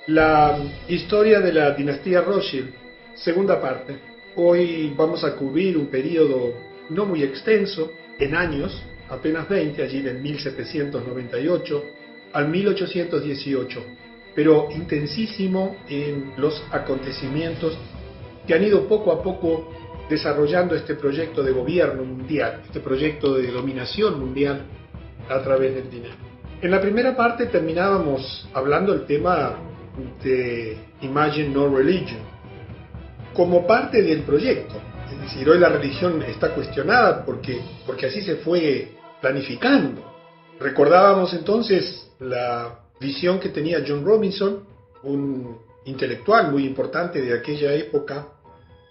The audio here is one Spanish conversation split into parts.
La historia de la dinastía Rothschild, segunda parte. Hoy vamos a cubrir un periodo no muy extenso, en años, apenas 20, allí del 1798 al 1818, pero intensísimo en los acontecimientos que han ido poco a poco desarrollando este proyecto de gobierno mundial, este proyecto de dominación mundial a través del dinero. En la primera parte terminábamos hablando del tema de Imagine No Religion como parte del proyecto. Es decir, hoy la religión está cuestionada porque así se fue planificando. Recordábamos entonces la visión que tenía John Robinson, un intelectual muy importante de aquella época,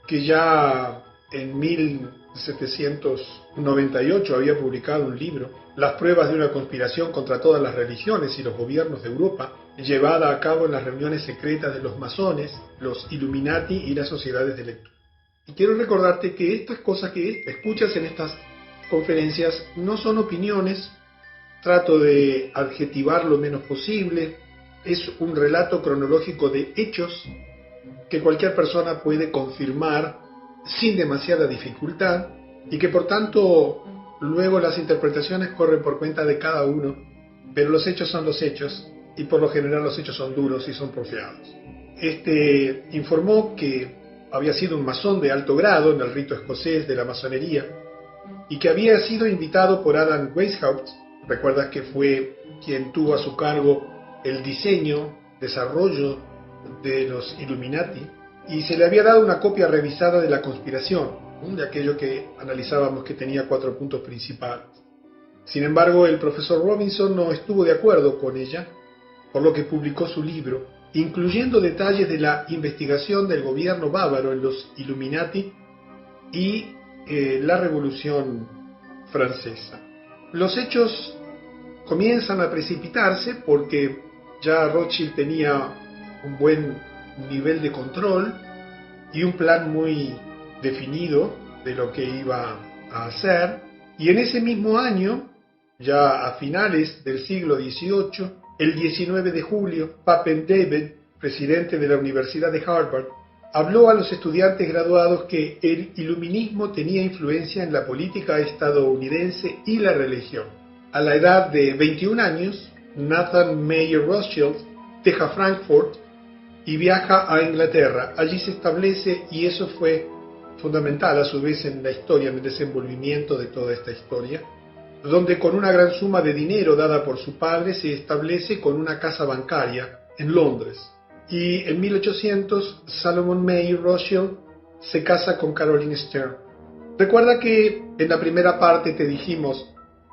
que ya en 1798 había publicado un libro, Las pruebas de una conspiración contra todas las religiones y los gobiernos de Europa, llevada a cabo en las reuniones secretas de los masones, los Illuminati y las sociedades de lectura. Y quiero recordarte que estas cosas que escuchas en estas conferencias no son opiniones, trato de adjetivar lo menos posible, es un relato cronológico de hechos que cualquier persona puede confirmar sin demasiada dificultad y que por tanto luego las interpretaciones corren por cuenta de cada uno, pero los hechos son los hechos y por lo general los hechos son duros y son porfiados. Informó que había sido un masón de alto grado en el rito escocés de la masonería y que había sido invitado por Adam Weishaupt. Recuerdas que fue quien tuvo a su cargo el diseño, desarrollo de los Illuminati, y se le había dado una copia revisada de la conspiración, de aquello que analizábamos que tenía 4 puntos principales. Sin embargo, el profesor Robinson no estuvo de acuerdo con ella, por lo que publicó su libro, incluyendo detalles de la investigación del gobierno bávaro en los Illuminati y la Revolución Francesa. Los hechos comienzan a precipitarse porque ya Rothschild tenía un buen nivel de control y un plan muy definido de lo que iba a hacer, y en ese mismo año, ya a finales del siglo XVIII, el 19 de julio, Papen David, presidente de la Universidad de Harvard, habló a los estudiantes graduados que el iluminismo tenía influencia en la política estadounidense y la religión. A la edad de 21 años, Nathan Mayer Rothschild deja Frankfurt y viaja a Inglaterra. Allí se establece, y eso fue fundamental a su vez en la historia, en el desenvolvimiento de toda esta historia, donde con una gran suma de dinero dada por su padre se establece con una casa bancaria en Londres. Y en 1800 Salomon Mayer Rothschild se casa con Caroline Stern. Recuerda que en la primera parte te dijimos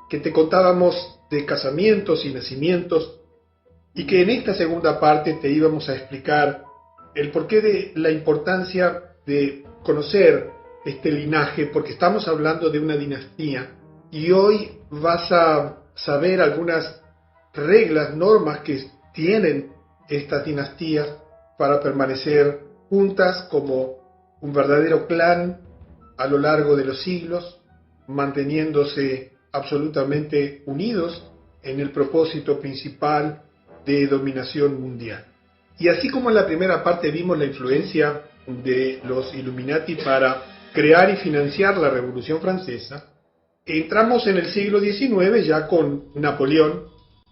que te contábamos de casamientos y nacimientos, y que en esta segunda parte te íbamos a explicar el porqué de la importancia de conocer este linaje, porque estamos hablando de una dinastía, y hoy vas a saber algunas reglas, normas que tienen estas dinastías para permanecer juntas como un verdadero clan a lo largo de los siglos, manteniéndose absolutamente unidos en el propósito principal de dominación mundial. Y así como en la primera parte vimos la influencia de los Illuminati para crear y financiar la Revolución Francesa, entramos en el siglo XIX ya con Napoleón.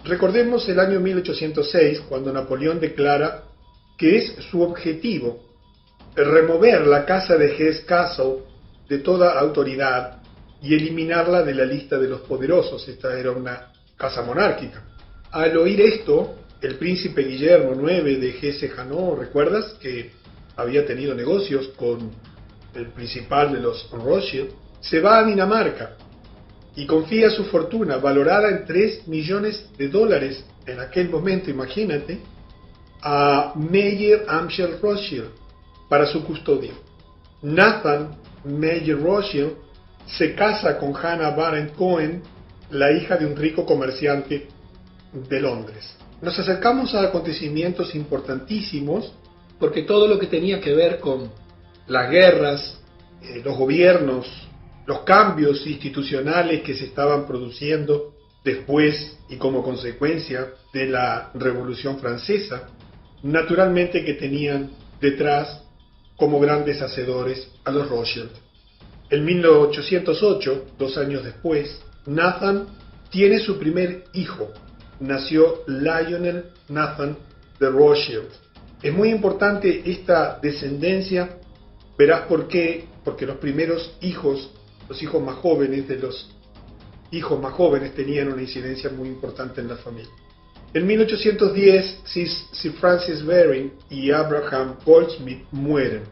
Recordemos el año 1806, cuando Napoleón declara que es su objetivo remover la casa de Hesse-Kassel de toda autoridad y eliminarla de la lista de los poderosos. Esta era una casa monárquica. Al oír esto, el príncipe Guillermo IX de Hesse-Hanau, ¿recuerdas? Que había tenido negocios con el principal de los Rothschild, se va a Dinamarca y confía su fortuna, valorada en $3 millones en aquel momento, imagínate, a Mayer Amschel Rothschild para su custodia. Nathan Mayer Rothschild se casa con Hannah Barendt Cohen, la hija de un rico comerciante de Londres. Nos acercamos a acontecimientos importantísimos, porque todo lo que tenía que ver con las guerras, los gobiernos, los cambios institucionales que se estaban produciendo después y como consecuencia de la Revolución Francesa, naturalmente que tenían detrás como grandes hacedores a los Rothschild. En 1808, 2 años después, Nathan tiene su primer hijo. Nació Lionel Nathan de Rothschild. Es muy importante esta descendencia, verás por qué, porque los primeros hijos, los hijos más jóvenes de los hijos más jóvenes tenían una incidencia muy importante en la familia. En 1810, Sir Francis Baring y Abraham Goldsmith mueren,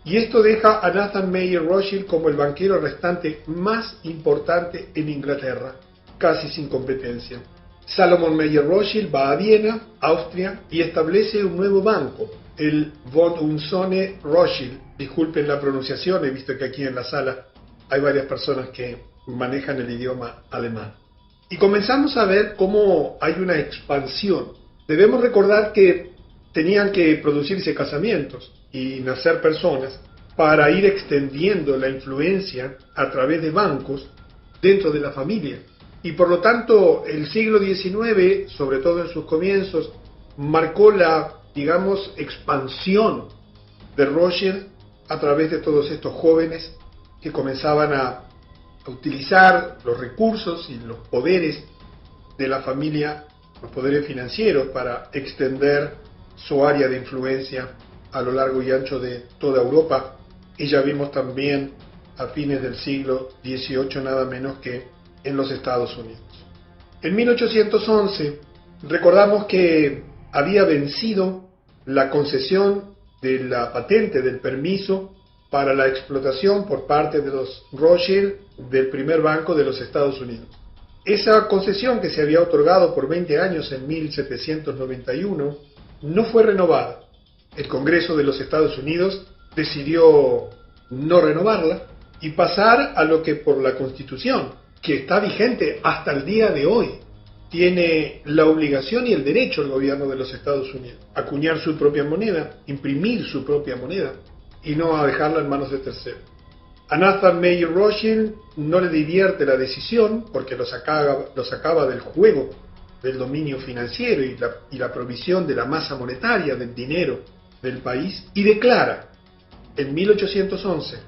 y esto deja a Nathan Mayer Rothschild como el banquero restante más importante en Inglaterra, casi sin competencia. Salomon Mayer Rothschild va a Viena, Austria, y establece un nuevo banco, el Von Unzone Rothschild. Disculpen la pronunciación, he visto que aquí en la sala hay varias personas que manejan el idioma alemán. Y comenzamos a ver cómo hay una expansión. Debemos recordar que tenían que producirse casamientos y nacer personas para ir extendiendo la influencia a través de bancos dentro de la familia. Y por lo tanto, el siglo XIX, sobre todo en sus comienzos, marcó la, digamos, expansión de Rothschild a través de todos estos jóvenes que comenzaban a utilizar los recursos y los poderes de la familia, los poderes financieros, para extender su área de influencia a lo largo y ancho de toda Europa. Y ya vimos también a fines del siglo XVIII nada menos que en los Estados Unidos. En 1811 recordamos que había vencido la concesión de la patente del permiso para la explotación por parte de los Rothschild del primer banco de los Estados Unidos. Esa concesión, que se había otorgado por 20 años en 1791, no fue renovada. El Congreso de los Estados Unidos decidió no renovarla y pasar a lo que por la Constitución, que está vigente hasta el día de hoy, tiene la obligación y el derecho el gobierno de los Estados Unidos a acuñar su propia moneda, imprimir su propia moneda y no a dejarla en manos de terceros. A Nathan Mayer Rothschild no le divierte la decisión porque lo sacaba del juego del dominio financiero y la provisión de la masa monetaria, del dinero del país, y declara en 1811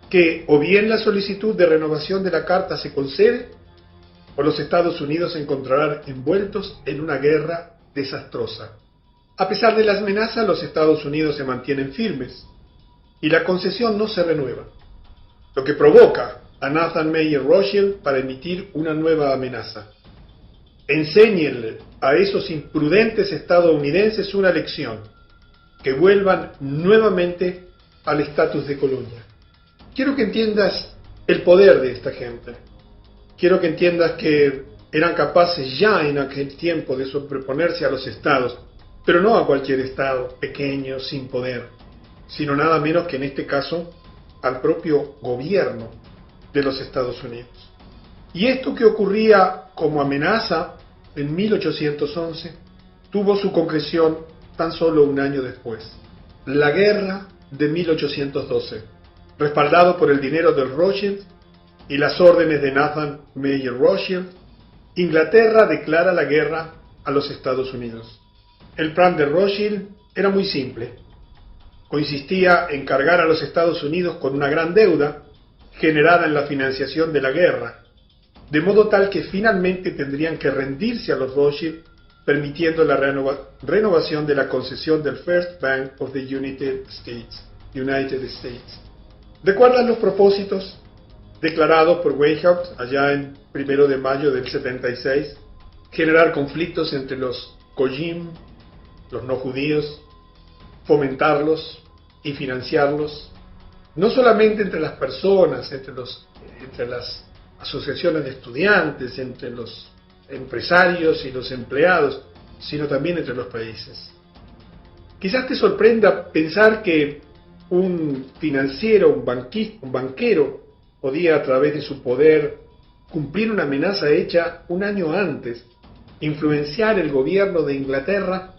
que o bien la solicitud de renovación de la carta se concede o los Estados Unidos se encontrarán envueltos en una guerra desastrosa. A pesar de las amenazas, los Estados Unidos se mantienen firmes y la concesión no se renueva, lo que provoca a Nathan Mayer Rothschild para emitir una nueva amenaza. Enséñenle a esos imprudentes estadounidenses una lección, que vuelvan nuevamente al estatus de colonia. Quiero que entiendas el poder de esta gente. Quiero que entiendas que eran capaces ya en aquel tiempo de sobreponerse a los estados, pero no a cualquier estado pequeño, sin poder, sino nada menos que en este caso al propio gobierno de los Estados Unidos. Y esto que ocurría como amenaza en 1811 tuvo su concreción tan solo un año después. La guerra de 1812, respaldado por el dinero del Rothschild y las órdenes de Nathan Mayer Rothschild, Inglaterra declara la guerra a los Estados Unidos. El plan de Rothschild era muy simple. Consistía en cargar a los Estados Unidos con una gran deuda generada en la financiación de la guerra, de modo tal que finalmente tendrían que rendirse a los Rothschild, permitiendo la renovación de la concesión del First Bank of the United States. ¿Recuerdan los propósitos declarados por Weishaupt allá en 1 de mayo del 76? Generar conflictos entre los Goyim, los no judíos, fomentarlos y financiarlos, no solamente entre las personas, entre las asociaciones de estudiantes, entre los empresarios y los empleados, sino también entre los países. Quizás te sorprenda pensar que un financiero, un banquero, podía a través de su poder cumplir una amenaza hecha un año antes, influenciar el gobierno de Inglaterra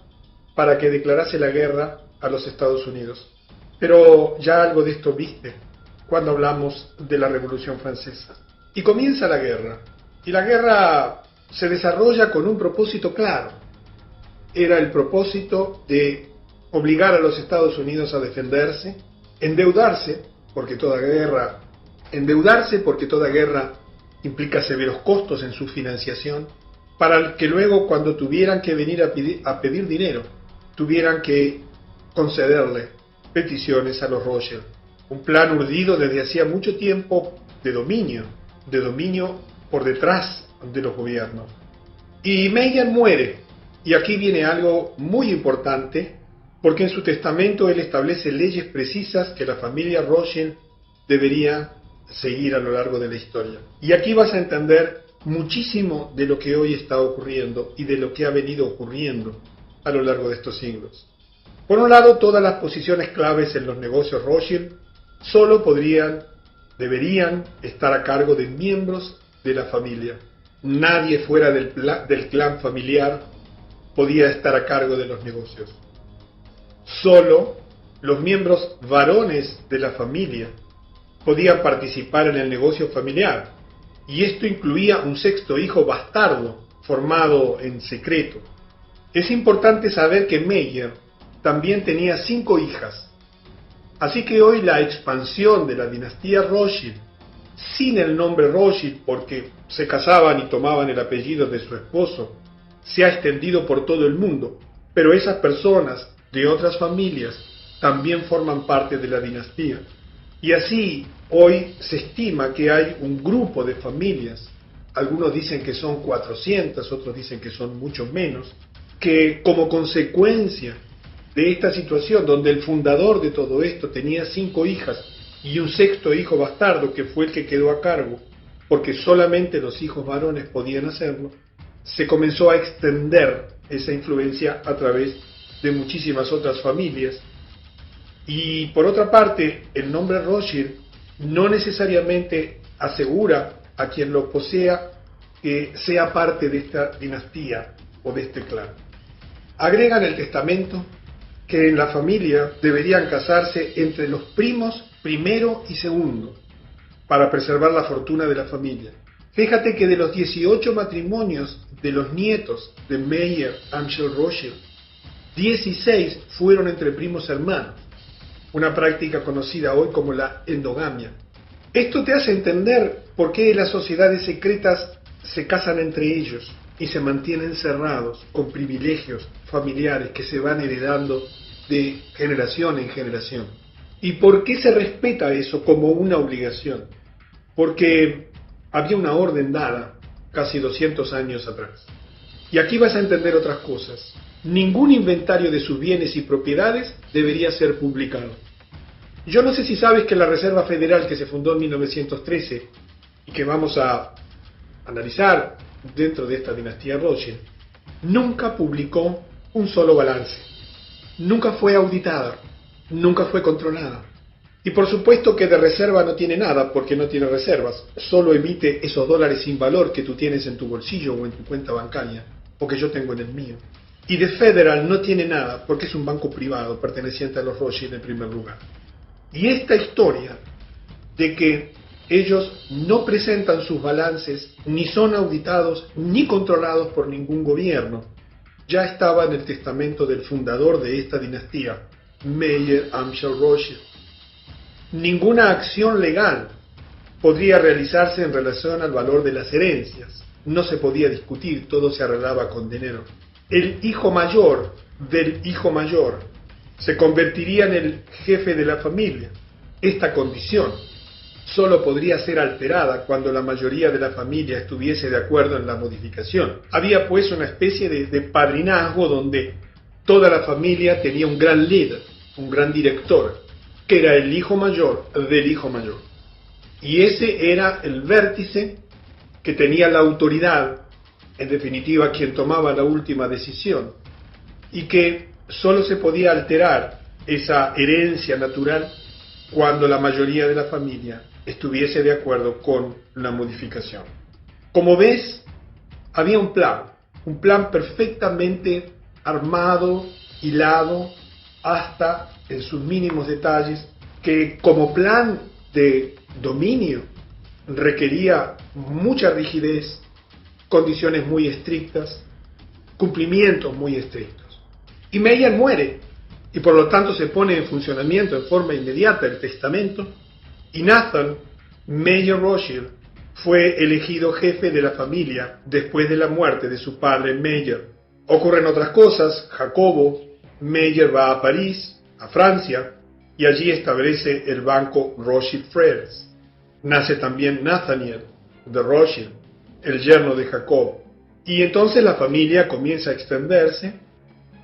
para que declarase la guerra a los Estados Unidos. Pero ya algo de esto viste cuando hablamos de la Revolución Francesa. Y comienza la guerra. Y la guerra se desarrolla con un propósito claro. Era el propósito de obligar a los Estados Unidos a defenderse, endeudarse, porque toda guerra implica severos costos en su financiación, para que luego cuando tuvieran que venir a pedir dinero, tuvieran que concederle peticiones a los Rothschild. Un plan urdido desde hacía mucho tiempo de dominio por detrás de los gobiernos. Y Meyer muere, y aquí viene algo muy importante, porque en su testamento él establece leyes precisas que la familia Rothschild debería seguir a lo largo de la historia. Y aquí vas a entender muchísimo de lo que hoy está ocurriendo y de lo que ha venido ocurriendo a lo largo de estos siglos. Por un lado, todas las posiciones claves en los negocios Rothschild solo deberían estar a cargo de miembros de la familia. Nadie fuera del clan familiar podía estar a cargo de los negocios. Solo los miembros varones de la familia podían participar en el negocio familiar, y esto incluía un sexto hijo bastardo formado en secreto. Es importante saber que Meyer también tenía 5 hijas, así que hoy la expansión de la dinastía Rothschild, sin el nombre Rothschild porque se casaban y tomaban el apellido de su esposo, se ha extendido por todo el mundo, pero esas personas de otras familias también forman parte de la dinastía. Y así, hoy se estima que hay un grupo de familias, algunos dicen que son 400, otros dicen que son mucho menos, que como consecuencia de esta situación, donde el fundador de todo esto tenía 5 hijas y un sexto hijo bastardo, que fue el que quedó a cargo, porque solamente los hijos varones podían hacerlo, se comenzó a extender esa influencia a través de muchísimas otras familias. Y por otra parte, el nombre Rothschild no necesariamente asegura a quien lo posea que sea parte de esta dinastía o de este clan. Agrega en el testamento que en la familia deberían casarse entre los primos primero y segundo para preservar la fortuna de la familia. Fíjate que de los 18 matrimonios de los nietos de Meyer Amschel Rothschild, 16 fueron entre primos hermanos, una práctica conocida hoy como la endogamia. Esto te hace entender por qué las sociedades secretas se casan entre ellos y se mantienen cerrados con privilegios familiares que se van heredando de generación en generación. ¿Y por qué se respeta eso como una obligación? Porque había una orden dada casi 200 años atrás. Y aquí vas a entender otras cosas. Ningún inventario de sus bienes y propiedades debería ser publicado. Yo no sé si sabes que la Reserva Federal, que se fundó en 1913 y que vamos a analizar dentro de esta dinastía Rothschild, nunca publicó un solo balance. Nunca fue auditada, nunca fue controlada. Y por supuesto que de reserva no tiene nada, porque no tiene reservas. Solo emite esos dólares sin valor que tú tienes en tu bolsillo o en tu cuenta bancaria, o que yo tengo en el mío. Y de Federal no tiene nada, porque es un banco privado perteneciente a los Rothschild en primer lugar. Y esta historia de que ellos no presentan sus balances, ni son auditados, ni controlados por ningún gobierno, ya estaba en el testamento del fundador de esta dinastía, Meyer Amschel Rothschild. Ninguna acción legal podría realizarse en relación al valor de las herencias. No se podía discutir, todo se arreglaba con dinero. El hijo mayor del hijo mayor se convertiría en el jefe de la familia. Esta condición solo podría ser alterada cuando la mayoría de la familia estuviese de acuerdo en la modificación. Había pues una especie de padrinazgo donde toda la familia tenía un gran líder, un gran director, que era el hijo mayor del hijo mayor. Y ese era el vértice que tenía la autoridad, en definitiva quien tomaba la última decisión, y que solo se podía alterar esa herencia natural cuando la mayoría de la familia estuviese de acuerdo con la modificación. Como ves, había un plan perfectamente armado, hilado, hasta en sus mínimos detalles, que como plan de dominio requería mucha rigidez, condiciones muy estrictas, cumplimientos muy estrictos. Y Meyer muere, y por lo tanto se pone en funcionamiento en forma inmediata el testamento, y Nathan Mayer Rothschild fue elegido jefe de la familia después de la muerte de su padre Mayer. Ocurren otras cosas. Jacobo Mayer va a París, a Francia, y allí establece el banco Rothschild Frères. Nace también Nathaniel de Rothschild, el yerno de Jacob. Y entonces la familia comienza a extenderse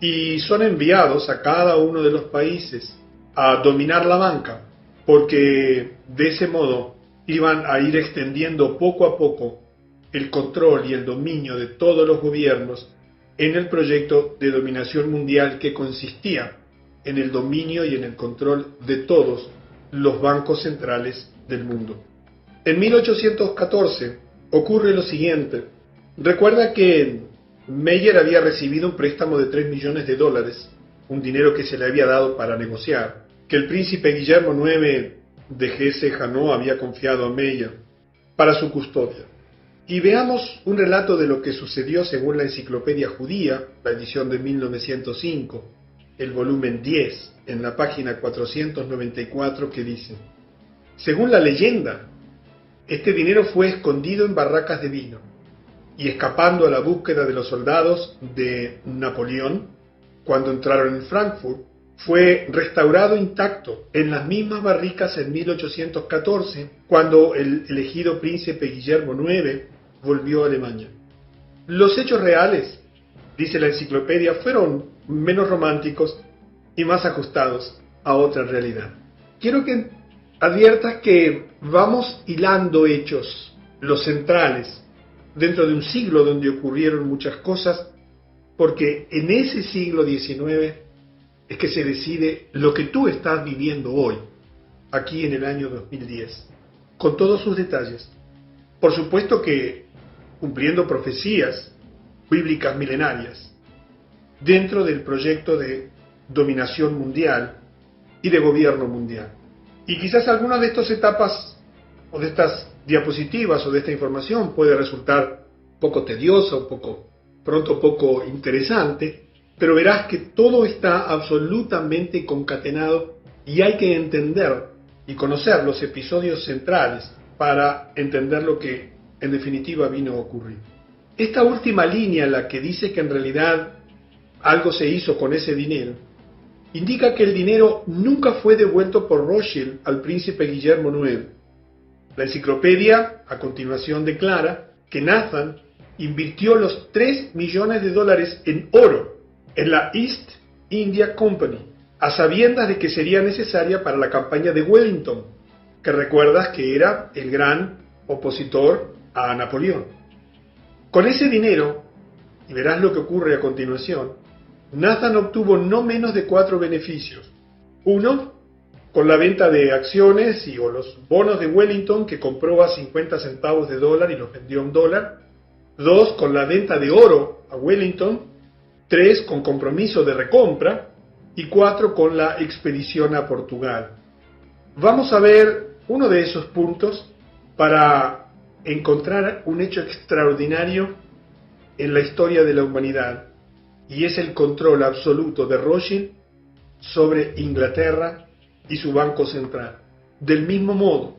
y son enviados a cada uno de los países a dominar la banca, porque de ese modo iban a ir extendiendo poco a poco el control y el dominio de todos los gobiernos en el proyecto de dominación mundial que consistía en el dominio y en el control de todos los bancos centrales del mundo. En 1814 ocurre lo siguiente. Recuerda que Mayer había recibido un préstamo de $3 millones, un dinero que se le había dado para negociar, que el príncipe Guillermo IX de Hesse-Hanau había confiado a Mayer para su custodia. Y veamos un relato de lo que sucedió según la Enciclopedia Judía, la edición de 1905, el volumen 10, en la página 494, que dice: según la leyenda, este dinero fue escondido en barracas de vino, y escapando a la búsqueda de los soldados de Napoleón, cuando entraron en Frankfurt, fue restaurado intacto en las mismas barricas en 1814, cuando el elegido príncipe Guillermo IX volvió a Alemania. Los hechos reales, dice la enciclopedia, fueron menos románticos y más ajustados a otra realidad. Quiero que adviertas que vamos hilando hechos, los centrales, dentro de un siglo donde ocurrieron muchas cosas, porque en ese siglo XIX es que se decide lo que tú estás viviendo hoy, aquí en el año 2010, con todos sus detalles. Por supuesto que cumpliendo profecías bíblicas milenarias, dentro del proyecto de dominación mundial y de gobierno mundial. Y quizás alguna de estas etapas, o de estas diapositivas, o de esta información puede resultar poco tediosa, poco interesante, pero verás que todo está absolutamente concatenado y hay que entender y conocer los episodios centrales para entender lo que en definitiva vino a ocurrir. Esta última línea, la que dice que en realidad algo se hizo con ese dinero, indica que el dinero nunca fue devuelto por Rothschild al príncipe Guillermo IX. La enciclopedia a continuación declara que Nathan invirtió los $3 millones en oro en la East India Company, a sabiendas de que sería necesaria para la campaña de Wellington, que recuerdas que era el gran opositor a Napoleón. Con ese dinero, y verás lo que ocurre a continuación, Nathan obtuvo no menos de 4 beneficios. Uno, con la venta de acciones o los bonos de Wellington, que compró a 50 centavos de dólar y los vendió a $1. 2, con la venta de oro a Wellington. 3, con compromiso de recompra. Y 4, con la expedición a Portugal. Vamos a ver uno de esos puntos para encontrar un hecho extraordinario en la historia de la humanidad, y es el control absoluto de Rothschild sobre Inglaterra y su banco central. Del mismo modo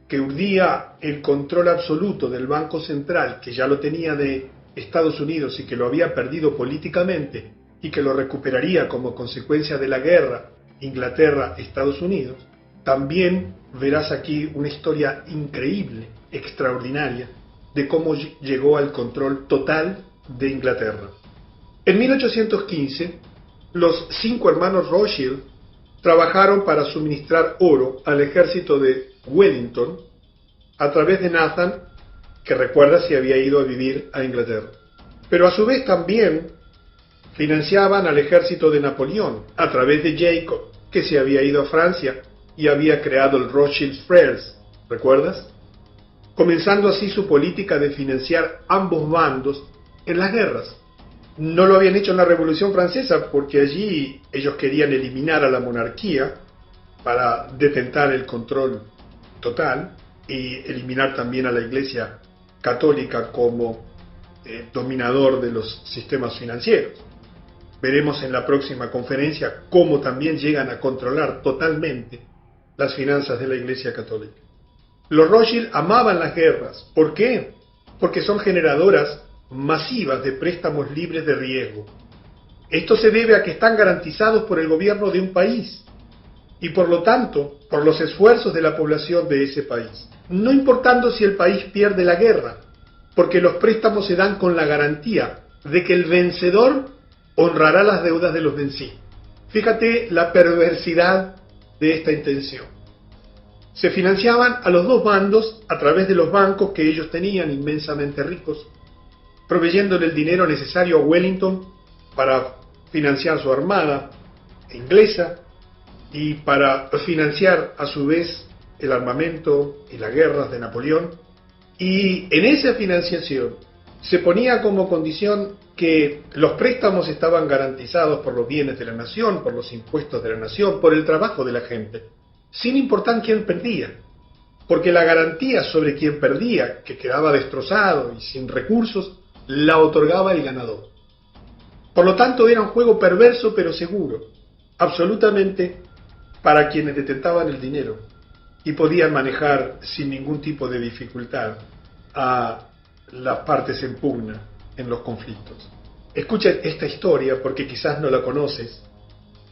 que urdía el control absoluto del Banco Central, que ya lo tenía de Estados Unidos y que lo había perdido políticamente y que lo recuperaría como consecuencia de la guerra Inglaterra-Estados Unidos, también verás aquí una historia increíble, extraordinaria, de cómo llegó al control total de Inglaterra. En 1815, los 5 hermanos Rothschild trabajaron para suministrar oro al ejército de Wellington a través de Nathan, que recuerda se había ido a vivir a Inglaterra. Pero a su vez también financiaban al ejército de Napoleón a través de Jacob, que se había ido a Francia y había creado el Rothschild Frères, ¿recuerdas? Comenzando así su política de financiar ambos bandos en las guerras. No lo habían hecho en la Revolución Francesa porque allí ellos querían eliminar a la monarquía para detentar el control total y eliminar también a la Iglesia Católica como dominador de los sistemas financieros. Veremos en la próxima conferencia cómo también llegan a controlar totalmente las finanzas de la Iglesia Católica. Los Rothschild amaban las guerras. ¿Por qué? Porque son generadoras masivas de préstamos libres de riesgo. Esto se debe a que están garantizados por el gobierno de un país y por lo tanto por los esfuerzos de la población de ese país, no importando si el país pierde la guerra, porque los préstamos se dan con la garantía de que el vencedor honrará las deudas de los vencidos. Fíjate la perversidad de esta intención. Se financiaban a los dos bandos a través de los bancos que ellos tenían, inmensamente ricos, proveyéndole el dinero necesario a Wellington para financiar su armada inglesa y para financiar a su vez el armamento y las guerras de Napoleón. Y en esa financiación se ponía como condición que los préstamos estaban garantizados por los bienes de la nación, por los impuestos de la nación, por el trabajo de la gente, sin importar quién perdía, porque la garantía sobre quien perdía, que quedaba destrozado y sin recursos, la otorgaba el ganador. Por lo tanto, era un juego perverso pero seguro, absolutamente para quienes detentaban el dinero y podían manejar sin ningún tipo de dificultad a las partes en pugna en los conflictos. Escucha esta historia porque quizás no la conoces.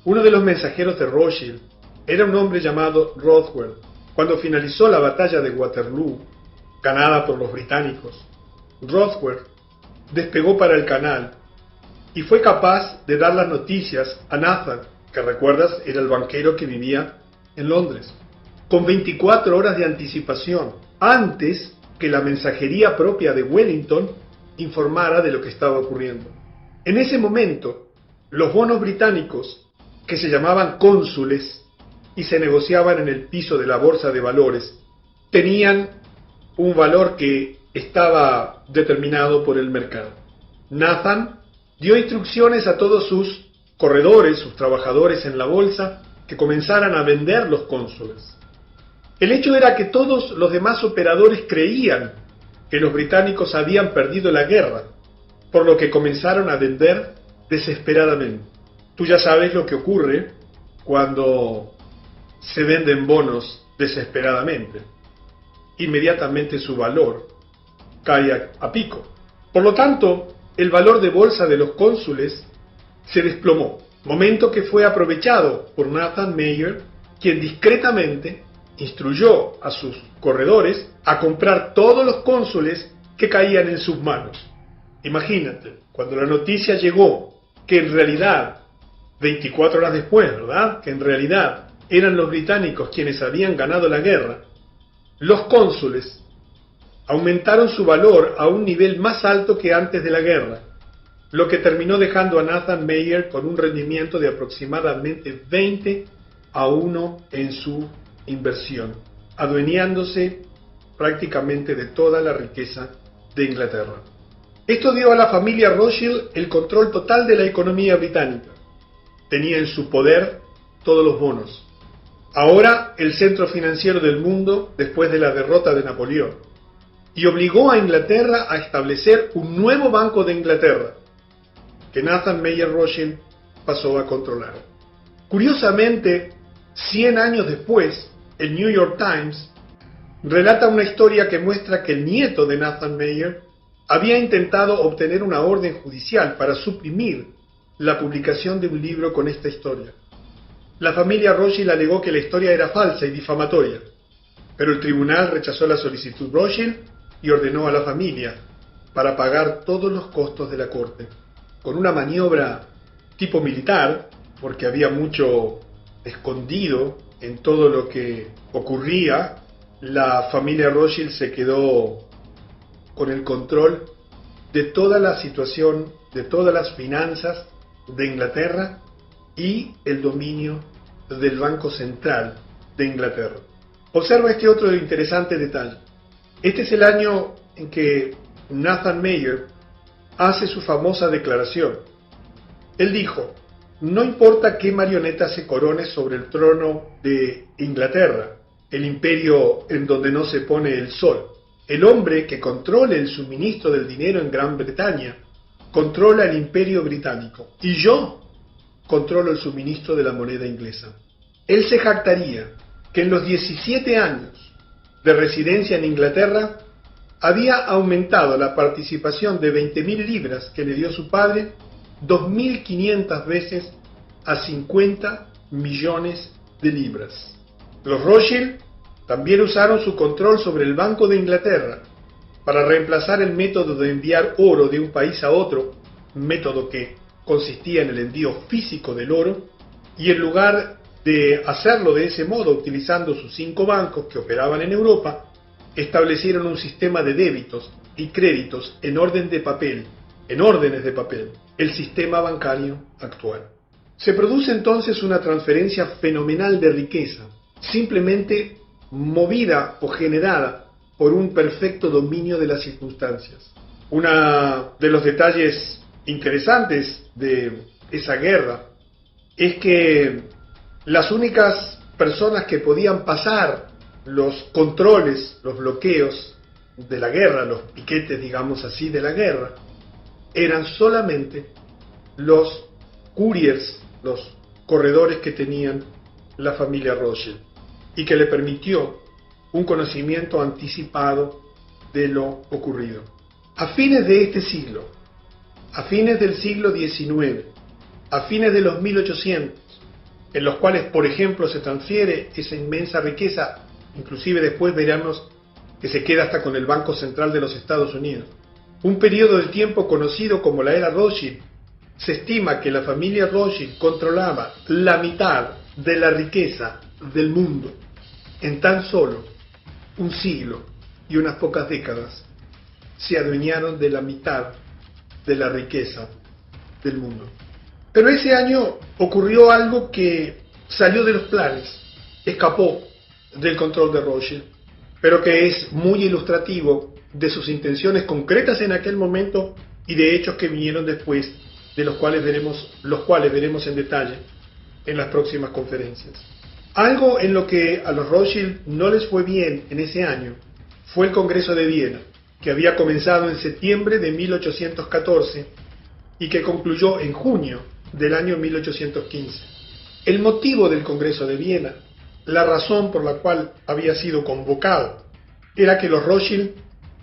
Uno de los mensajeros de Rothschild era un hombre llamado Rothwell. Cuando finalizó la batalla de Waterloo, ganada por los británicos, Rothwell despegó para el canal y fue capaz de dar las noticias a Nathan, que recuerdas era el banquero que vivía en Londres, con 24 horas de anticipación, antes que la mensajería propia de Wellington informara de lo que estaba ocurriendo. En ese momento, los bonos británicos, que se llamaban cónsules y se negociaban en el piso de la bolsa de valores, tenían un valor que estaba determinado por el mercado. Nathan dio instrucciones a todos sus corredores, sus trabajadores en la bolsa, que comenzaran a vender los cónsules. El hecho era que todos los demás operadores creían que los británicos habían perdido la guerra, por lo que comenzaron a vender desesperadamente. Tú ya sabes lo que ocurre cuando se venden bonos desesperadamente. Inmediatamente su valor cae a pico. Por lo tanto, el valor de bolsa de los cónsules se desplomó, momento que fue aprovechado por Nathan Mayer, quien discretamente instruyó a sus corredores a comprar todos los cónsules que caían en sus manos. Imagínate, cuando la noticia llegó que en realidad, 24 horas después, ¿verdad?, que en realidad eran los británicos quienes habían ganado la guerra, los cónsules aumentaron su valor a un nivel más alto que antes de la guerra, lo que terminó dejando a Nathan Mayer con un rendimiento de aproximadamente 20-1 en su inversión, adueñándose prácticamente de toda la riqueza de Inglaterra. Esto dio a la familia Rothschild el control total de la economía británica. Tenía en su poder todos los bonos. Ahora el centro financiero del mundo después de la derrota de Napoleón, y obligó a Inglaterra a establecer un nuevo Banco de Inglaterra, que Nathan Mayer Rothschild pasó a controlar. Curiosamente, 100 años después, el New York Times relata una historia que muestra que el nieto de Nathan Mayer había intentado obtener una orden judicial para suprimir la publicación de un libro con esta historia. La familia Rothschild alegó que la historia era falsa y difamatoria, pero el tribunal rechazó la solicitud Rothschild y ordenó a la familia para pagar todos los costos de la corte. Con una maniobra tipo militar, porque había mucho escondido en todo lo que ocurría, la familia Rothschild se quedó con el control de toda la situación, de todas las finanzas de Inglaterra y el dominio del Banco Central de Inglaterra. Observa este otro interesante detalle. Este es el año en que Nathan Mayer hace su famosa declaración. Él dijo: no importa qué marioneta se corone sobre el trono de Inglaterra, el imperio en donde no se pone el sol, el hombre que controle el suministro del dinero en Gran Bretaña controla el imperio británico y yo controlo el suministro de la moneda inglesa. Él se jactaría que en los 17 años de residencia en Inglaterra había aumentado la participación de 20.000 libras que le dio su padre 2.500 veces a 50 millones de libras. Los Rothschild también usaron su control sobre el Banco de Inglaterra para reemplazar el método de enviar oro de un país a otro, método que consistía en el envío físico del oro, y en lugar de hacerlo de ese modo utilizando sus 5 bancos que operaban en Europa, establecieron un sistema de débitos y créditos en órdenes de papel, el sistema bancario actual. Se produce entonces una transferencia fenomenal de riqueza, simplemente movida o generada por un perfecto dominio de las circunstancias. Uno de los detalles interesantes de esa guerra es que las únicas personas que podían pasar los controles, los bloqueos de la guerra, los piquetes, digamos así, de la guerra, eran solamente los couriers, los corredores que tenían la familia Rothschild, y que le permitió un conocimiento anticipado de lo ocurrido. A fines de este siglo, a fines del siglo XIX, a fines de los 1800, en los cuales, por ejemplo, se transfiere esa inmensa riqueza, inclusive después veremos que se queda hasta con el Banco Central de los Estados Unidos, un periodo de tiempo conocido como la era Rothschild, se estima que la familia Rothschild controlaba la mitad de la riqueza del mundo. En tan solo un siglo y unas pocas décadas se adueñaron de la mitad de la riqueza del mundo. Pero ese año ocurrió algo que salió de los planes, escapó del control de Rothschild, pero que es muy ilustrativo de sus intenciones concretas en aquel momento y de hechos que vinieron después, de los cuales veremos en detalle en las próximas conferencias. Algo en lo que a los Rothschild no les fue bien en ese año fue el Congreso de Viena, que había comenzado en septiembre de 1814 y que concluyó en junio del año 1815. El motivo del Congreso de Viena, la razón por la cual había sido convocado, era que los Rothschild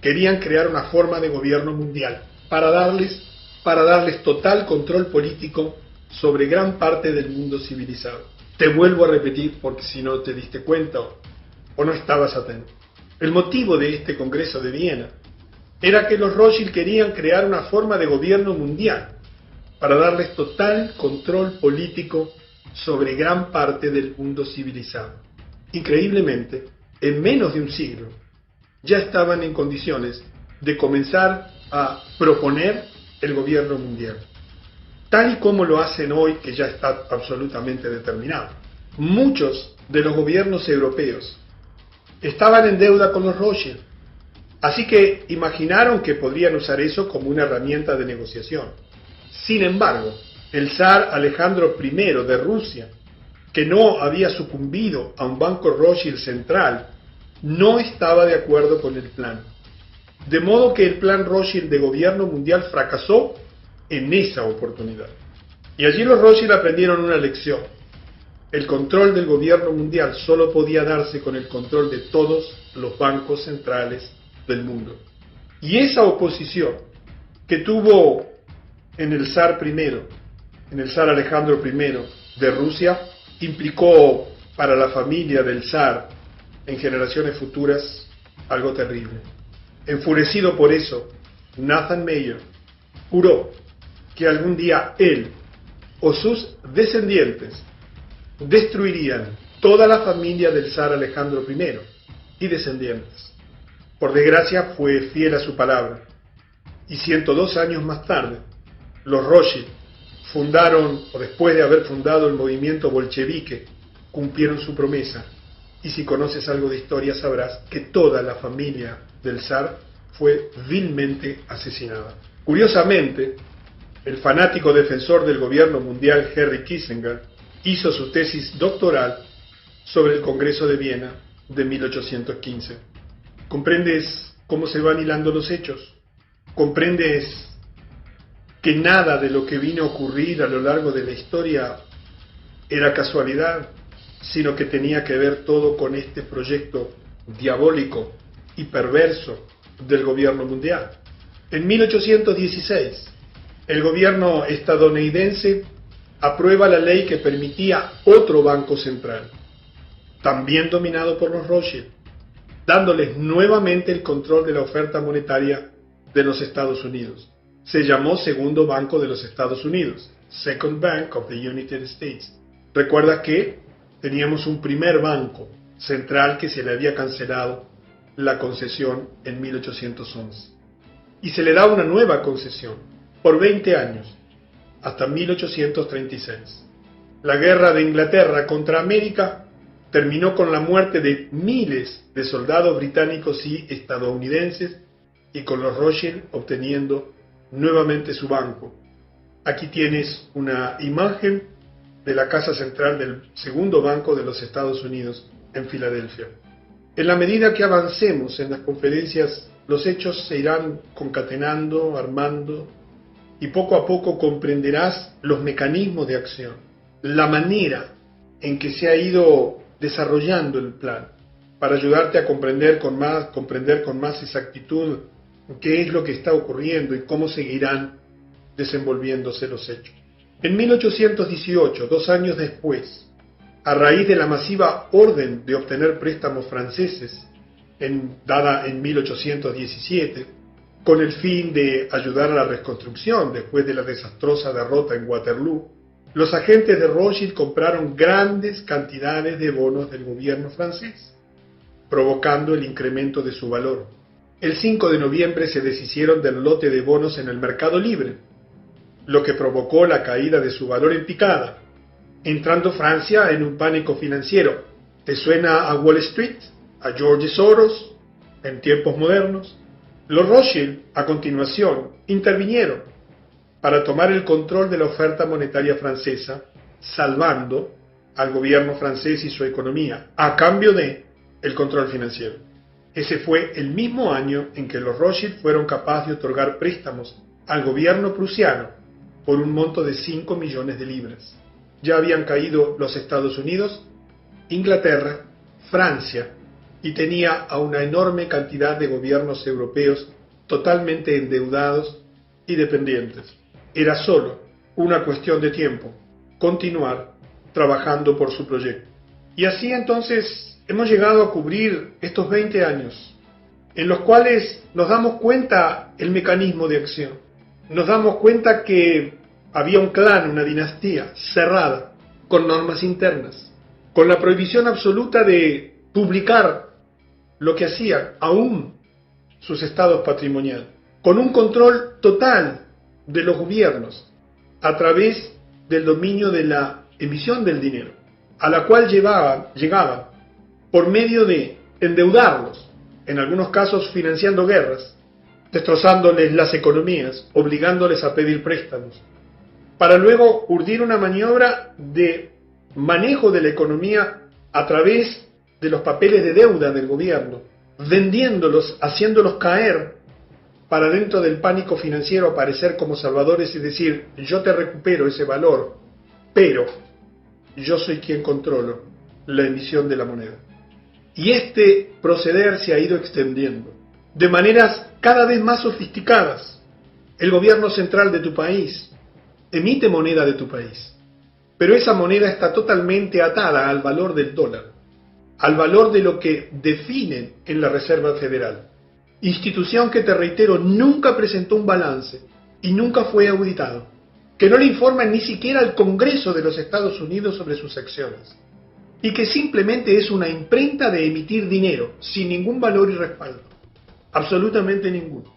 querían crear una forma de gobierno mundial para darles total control político sobre gran parte del mundo civilizado. Te vuelvo a repetir porque si no te diste cuenta o no estabas atento. El motivo de este Congreso de Viena era que los Rothschild querían crear una forma de gobierno mundial para darles total control político sobre gran parte del mundo civilizado. Increíblemente, en menos de un siglo, ya estaban en condiciones de comenzar a proponer el gobierno mundial, tal y como lo hacen hoy, que ya está absolutamente determinado. Muchos de los gobiernos europeos estaban en deuda con los Rothschild, así que imaginaron que podrían usar eso como una herramienta de negociación. Sin embargo, el zar Alejandro I de Rusia, que no había sucumbido a un banco Rothschild central, no estaba de acuerdo con el plan. De modo que el plan Rothschild de gobierno mundial fracasó en esa oportunidad. Y allí los Rothschild aprendieron una lección. El control del gobierno mundial solo podía darse con el control de todos los bancos centrales del mundo. Y esa oposición que tuvo en el zar Alejandro I de Rusia, implicó para la familia del zar en generaciones futuras algo terrible. Enfurecido por eso, Nathan Mayer juró que algún día él o sus descendientes destruirían toda la familia del zar Alejandro I y descendientes. Por desgracia fue fiel a su palabra, y 102 años más tarde, los Rothschild fundaron, o después de haber fundado el movimiento bolchevique, cumplieron su promesa, y si conoces algo de historia sabrás que toda la familia del zar fue vilmente asesinada. Curiosamente, el fanático defensor del gobierno mundial Henry Kissinger hizo su tesis doctoral sobre el Congreso de Viena de 1815. ¿Comprendes cómo se van hilando los hechos? ¿Comprendes que nada de lo que vino a ocurrir a lo largo de la historia era casualidad, sino que tenía que ver todo con este proyecto diabólico y perverso del gobierno mundial. En 1816, el gobierno estadounidense aprueba la ley que permitía otro banco central, también dominado por los Rothschild, dándoles nuevamente el control de la oferta monetaria de los Estados Unidos. Se llamó Segundo Banco de los Estados Unidos, Second Bank of the United States. Recuerda que teníamos un primer banco central que se le había cancelado la concesión en 1811. Y se le da una nueva concesión por 20 años, hasta 1836. La guerra de Inglaterra contra América terminó con la muerte de miles de soldados británicos y estadounidenses y con los Rothschild obteniendo nuevamente su banco. Aquí tienes una imagen de la casa central del Segundo Banco de los Estados Unidos en Filadelfia. En la medida que avancemos en las conferencias, los hechos se irán concatenando, armando, y poco a poco comprenderás los mecanismos de acción, la manera en que se ha ido desarrollando el plan, para ayudarte a comprender con más exactitud qué es lo que está ocurriendo y cómo seguirán desenvolviéndose los hechos. En 1818, 2 años después, a raíz de la masiva orden de obtener préstamos franceses, dada en 1817, con el fin de ayudar a la reconstrucción después de la desastrosa derrota en Waterloo, los agentes de Rothschild compraron grandes cantidades de bonos del gobierno francés, provocando el incremento de su valor. El 5 de noviembre se deshicieron del lote de bonos en el mercado libre, lo que provocó la caída de su valor en picada, entrando Francia en un pánico financiero. ¿Te suena a Wall Street? ¿A George Soros? En tiempos modernos. Los Rothschild, a continuación, intervinieron para tomar el control de la oferta monetaria francesa, salvando al gobierno francés y su economía, a cambio de el control financiero. Ese fue el mismo año en que los Rothschild fueron capaces de otorgar préstamos al gobierno prusiano por un monto de 5 millones de libras. Ya habían caído los Estados Unidos, Inglaterra, Francia, y tenía a una enorme cantidad de gobiernos europeos totalmente endeudados y dependientes. Era solo una cuestión de tiempo continuar trabajando por su proyecto. Y así entonces hemos llegado a cubrir estos 20 años, en los cuales nos damos cuenta el mecanismo de acción. Nos damos cuenta que había un clan, una dinastía cerrada, con normas internas, con la prohibición absoluta de publicar lo que hacían aún sus estados patrimoniales, con un control total de los gobiernos a través del dominio de la emisión del dinero, a la cual llegaban por medio de endeudarlos, en algunos casos financiando guerras, destrozándoles las economías, obligándoles a pedir préstamos, para luego urdir una maniobra de manejo de la economía a través de los papeles de deuda del gobierno, vendiéndolos, haciéndolos caer para dentro del pánico financiero aparecer como salvadores y decir, yo te recupero ese valor, pero yo soy quien controlo la emisión de la moneda. Y este proceder se ha ido extendiendo de maneras cada vez más sofisticadas. El gobierno central de tu país emite moneda de tu país, pero esa moneda está totalmente atada al valor del dólar, al valor de lo que definen en la Reserva Federal, institución que, te reitero, nunca presentó un balance y nunca fue auditado, que no le informa ni siquiera al Congreso de los Estados Unidos sobre sus acciones, y que simplemente es una imprenta de emitir dinero, sin ningún valor y respaldo, absolutamente ninguno.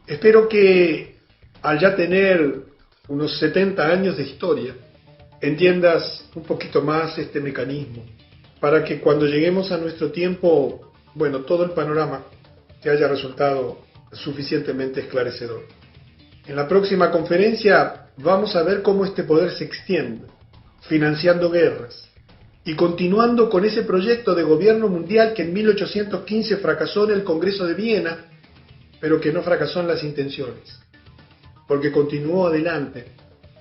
Espero que al ya tener unos 70 años de historia, entiendas un poquito más este mecanismo, para que cuando lleguemos a nuestro tiempo, todo el panorama te haya resultado suficientemente esclarecedor. En la próxima conferencia vamos a ver cómo este poder se extiende, financiando guerras y continuando con ese proyecto de gobierno mundial que en 1815 fracasó en el Congreso de Viena, pero que no fracasó en las intenciones. porque continuó adelante,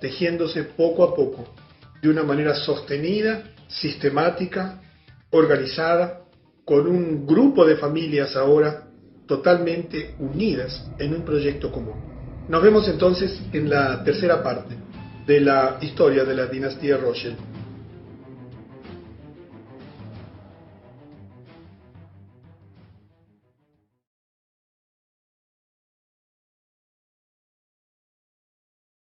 tejiéndose poco a poco, de una manera sostenida, sistemática, organizada, con un grupo de familias ahora totalmente unidas en un proyecto común. Nos vemos entonces en la tercera parte de la historia de la dinastía Rothschild.